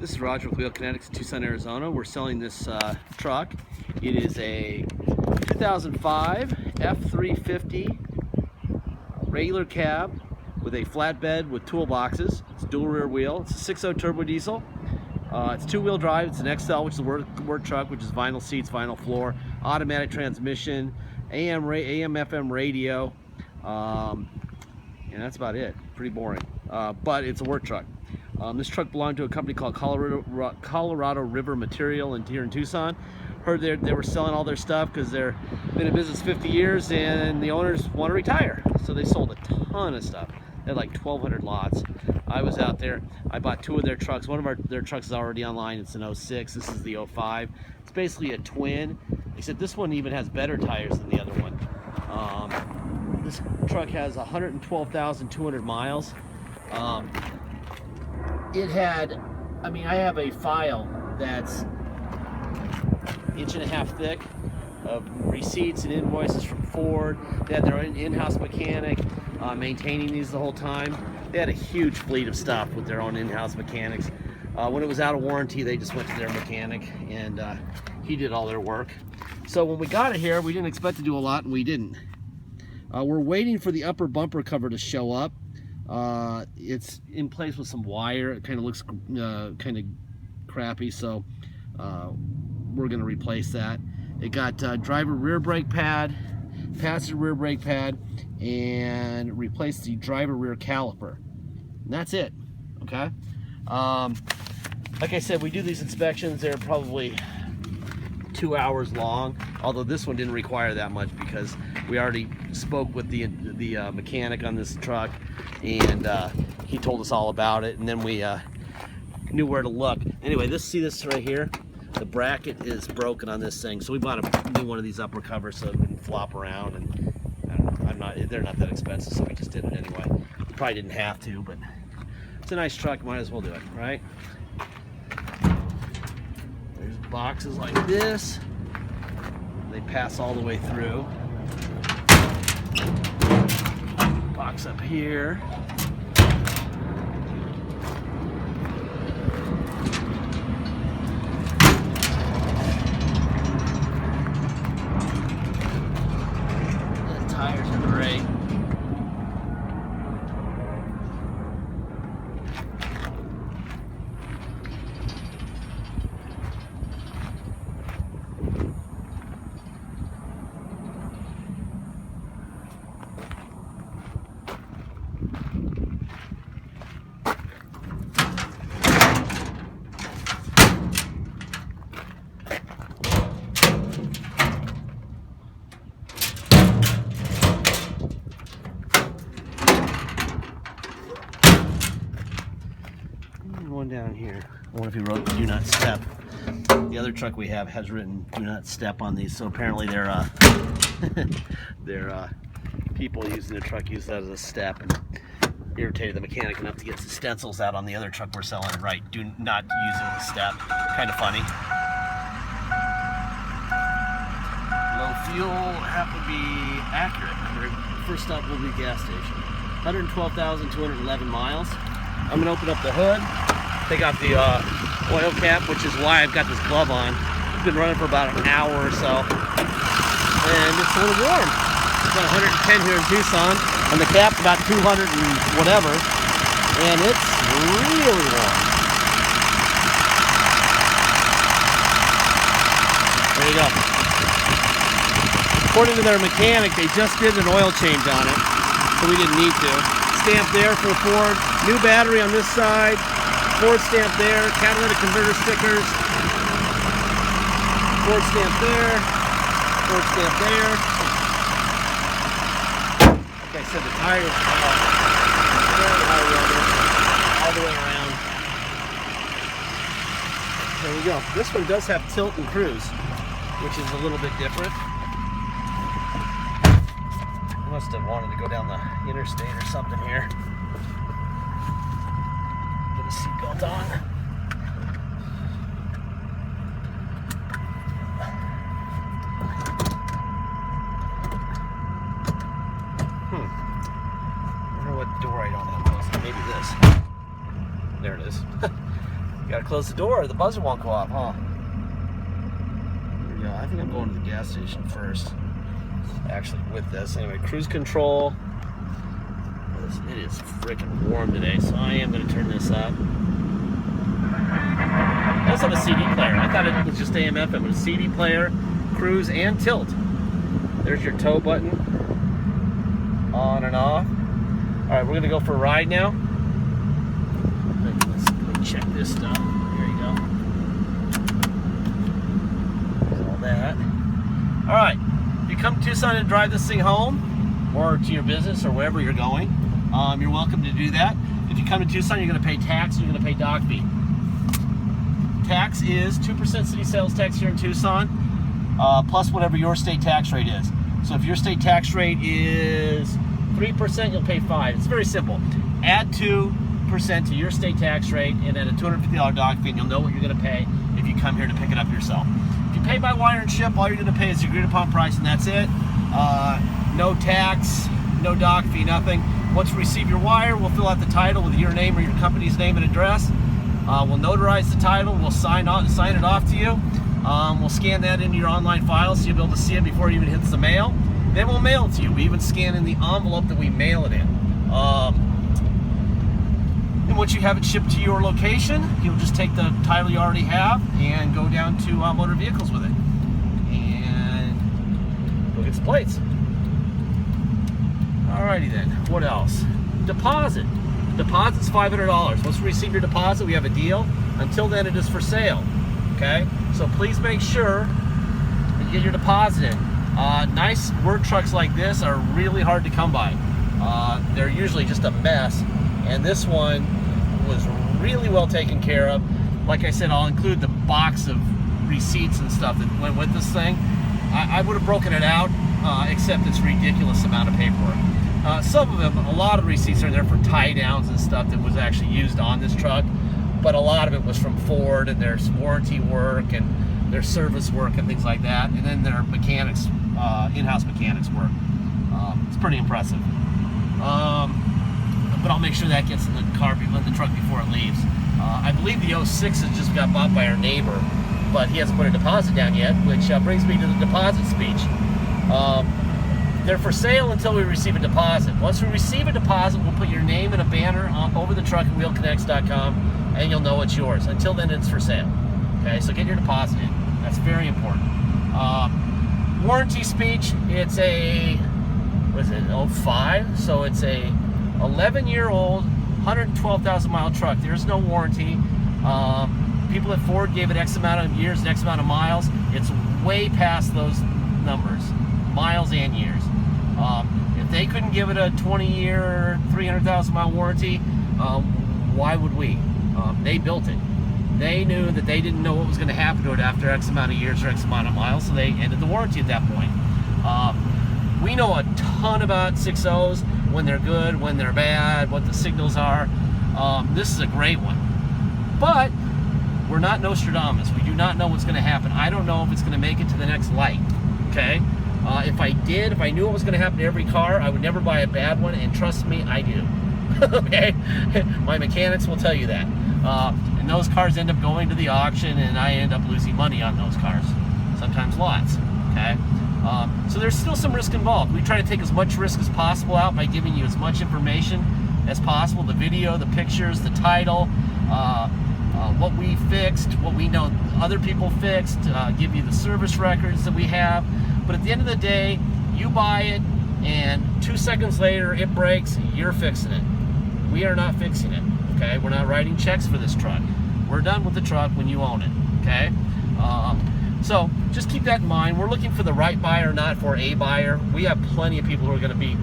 This is Roger with Wheel Kinetics in Tucson, Arizona. We're selling this truck. It is a 2005 F350 regular cab with a flatbed with toolboxes. It's dual rear wheel. It's a 6.0 turbo diesel. It's two-wheel drive. It's an XL, which is a work truck, which is vinyl seats, vinyl floor, automatic transmission, AM, FM radio, and that's about it. Pretty boring, but it's a work truck. This truck belonged to a company called Colorado River Material here in Tucson. Heard they were selling all their stuff because they've been in business 50 years and the owners want to retire. So they sold a ton of stuff. They had like 1,200 lots. I was out there. I bought two of their trucks. One of their trucks is already online. It's an 06. This is the 05. It's basically a twin, except this one even has better tires than the other one. This truck has 112,200 miles. It had, I have a file that's 1.5 inches thick of receipts and invoices from Ford. They had their own in-house mechanic maintaining these the whole time. They had a huge fleet of stuff with their own in-house mechanics. When it was out of warranty, they just went to their mechanic and he did all their work. So when we got it here, we didn't expect to do a lot, and we didn't. We're waiting for the upper bumper cover to show up. It's in place with some wire. It kind of looks kind of crappy, so we're going to replace that. It got driver rear brake pad, passenger rear brake pad, and replace the driver rear caliper. And that's it. Okay. Like I said, we do these inspections. They're probably 2 hours long, although this one didn't require that much because we already spoke with the mechanic on this truck, and he told us all about it, and then we knew where to look. Anyway, see this right here? The bracket is broken on this thing, so we bought a new one of these upper covers so it wouldn't flop around, and I don't know, they're not that expensive, so we just did it anyway. We probably didn't have to, but it's a nice truck, might as well do it, right? There's boxes like this. They pass all the way through. Box up here. The tires are great. One down here. I wonder if he wrote "do not step." The other truck we have has written "do not step" on these, so apparently they're people using the truck use that as a step, and irritated the mechanic enough to get some stencils out on the other truck we're selling. Right, do not use it as a step. Kind of funny. Low fuel have to be accurate. First stop will be gas station. 112,211 miles. I'm gonna open up the hood, take out the oil cap, which is why I've got this glove on. It's been running for about an hour or so, and it's a little warm. It's about 110 here in Tucson, and the cap's about 200 and whatever, and it's really warm. There you go. According to their mechanic, they just did an oil change on it, so we didn't need to. Stamp there for Ford. New battery on this side. Ford stamp there. Catalytic converter stickers. Ford stamp there. Ford stamp there. Like I said, the tires are very high rubber all the way around. There we go. This one does have tilt and cruise, which is a little bit different. Must have wanted to go down the interstate or something here. Put a seatbelt on. I wonder what door I don't have. Maybe this. There it is. You gotta close the door, the buzzer won't go off, huh? Here we go. I think I'm going to the gas station first. Actually, with this. Anyway, cruise control. It is freaking warm today, so I am going to turn this up. I also have a CD player. I thought it was just AM FM, but a CD player, cruise, and tilt. There's your tow button. On and off. Alright, we're going to go for a ride now. Let me check this stuff. There you go. There's all that. Alright, if you come to Tucson and drive this thing home, or to your business, or wherever you're going, you're welcome to do that. If you come to Tucson, you're going to pay tax, you're going to pay dock fee. Tax is 2% city sales tax here in Tucson, plus whatever your state tax rate is. So if your state tax rate is 3%, you'll pay 5%. It's very simple. Add 2% to your state tax rate and then a $250 dock fee, and you'll know what you're going to pay if you come here to pick it up yourself. If you pay by wire and ship, all you're going to pay is the agreed upon price, and that's it. No tax, no dock fee, nothing. Once we receive your wire, we'll fill out the title with your name or your company's name and address. We'll notarize the title. We'll sign it off to you. We'll scan that into your online file so you'll be able to see it before it even hits the mail. Then we'll mail it to you. We even scan in the envelope that we mail it in. And once you have it shipped to your location, you'll just take the title you already have and go down to Motor Vehicles with it. And go get some plates. Alrighty then, what else? Deposit. Deposit's $500. Once we receive your deposit, we have a deal. Until then, it is for sale. Okay? So please make sure that you get your deposit in. Nice work trucks like this are really hard to come by. They're usually just a mess, and this one was really well taken care of. Like I said, I'll include the box of receipts and stuff that went with this thing. I would have broken it out, except it's a ridiculous amount of paperwork. Some of them, a lot of receipts are there for tie downs and stuff that was actually used on this truck, but a lot of it was from Ford, and there's warranty work and their service work and things like that, and then their mechanics, in-house mechanics work. It's pretty impressive. But I'll make sure that gets in the car, in the truck before it leaves. I believe the 06 has just got bought by our neighbor, but he hasn't put a deposit down yet, which brings me to the deposit speech. They're for sale until we receive a deposit. Once we receive a deposit, we'll put your name in a banner over the truck at wheelkinetics.com, and you'll know it's yours. Until then, it's for sale. Okay, so get your deposit in. That's very important. Warranty speech, it's a, what is it, 05? So it's a 11-year-old, 112,000 mile truck. There's no warranty. People at Ford gave it X amount of years and X amount of miles. It's way past those numbers, miles and years. If they couldn't give it a 20-year, 300,000 mile warranty, why would we? They built it. They knew that they didn't know what was going to happen to it after X amount of years or X amount of miles, so they ended the warranty at that point. We know a ton about 6.0s, when they're good, when they're bad, what the signals are. This is a great one. But we're not Nostradamus. We do not know what's going to happen. I don't know if it's going to make it to the next light. Okay? If I did, if I knew what was going to happen to every car, I would never buy a bad one, and trust me, I do. Okay? My mechanics will tell you that. And those cars end up going to the auction, and I end up losing money on those cars. Sometimes lots. Okay? So there's still some risk involved. We try to take as much risk as possible out by giving you as much information as possible. The video, the pictures, the title, what we fixed, what we know other people fixed, give you the service records that we have. But at the end of the day, you buy it, and 2 seconds later it breaks, you're fixing it. We are not fixing it. Okay? We're not writing checks for this truck. We're done with the truck when you own it. Okay? So just keep that in mind. We're looking for the right buyer, not for a buyer. We have plenty of people who are going to be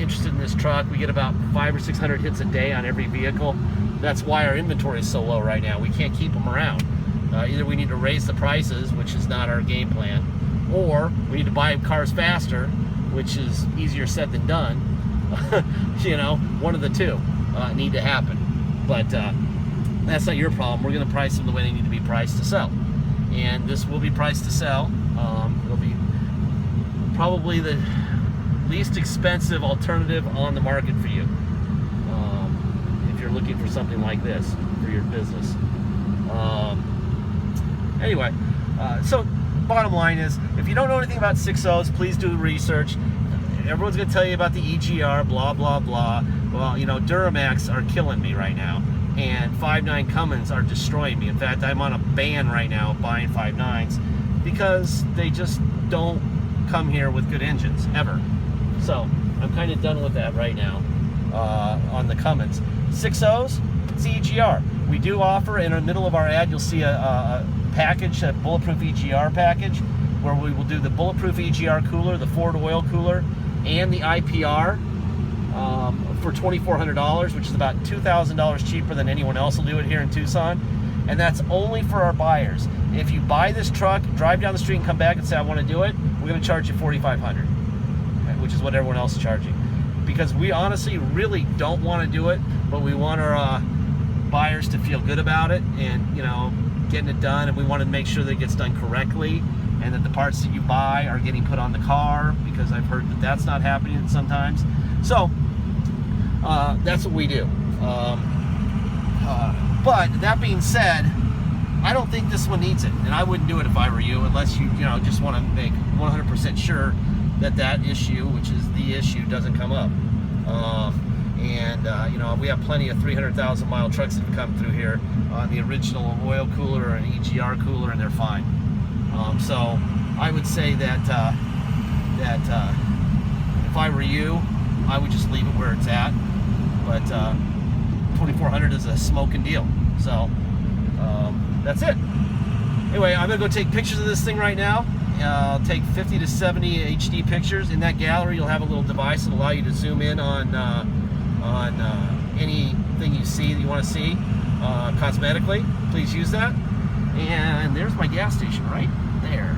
interested in this truck. We get about 500 or 600 hits a day on every vehicle. That's why our inventory is so low right now. We can't keep them around. Either we need to raise the prices, which is not our game plan, or we need to buy cars faster, which is easier said than done. You know, one of the two need to happen. But that's not your problem. We're going to price them the way they need to be priced to sell. And this will be priced to sell. It'll be probably the least expensive alternative on the market for you if you're looking for something like this for your business. Anyway, so bottom line is, if you don't know anything about 6.0s, please do research. Everyone's going to tell you about the EGR, blah, blah, blah. Well, you know, Duramax are killing me right now, and 5.9 Cummins are destroying me. In fact, I'm on a ban right now buying 5.9s because they just don't come here with good engines, ever. So I'm kind of done with that right now on the Cummins. 6.0s, it's EGR. We do offer, in the middle of our ad, you'll see a package, a bulletproof EGR package, where we will do the bulletproof EGR cooler, the Ford oil cooler, and the IPR for $2,400, which is about $2,000 cheaper than anyone else will do it here in Tucson. And that's only for our buyers. If you buy this truck, drive down the street and come back and say, I want to do it, we're going to charge you $4,500, okay, which is what everyone else is charging. Because we honestly really don't want to do it, but we want our buyers to feel good about it and, you know, getting it done, and we want to make sure that it gets done correctly and that the parts that you buy are getting put on the car, because I've heard that that's not happening sometimes. So that's what we do. But that being said, I don't think this one needs it, and I wouldn't do it if I were you, unless you just want to make 100% sure that that issue, which is the issue, doesn't come up. You know, we have plenty of 300,000 mile trucks that have come through here on the original oil cooler or an EGR cooler, and they're fine. So I would say that if I were you, I would just leave it where it's at. But 2,400 is a smoking deal. So that's it. Anyway, I'm gonna go take pictures of this thing right now. I'll take 50 to 70 HD pictures. In that gallery, you'll have a little device that will allow you to zoom in on anything you see that you want to see cosmetically. Please use that. And there's my gas station right there.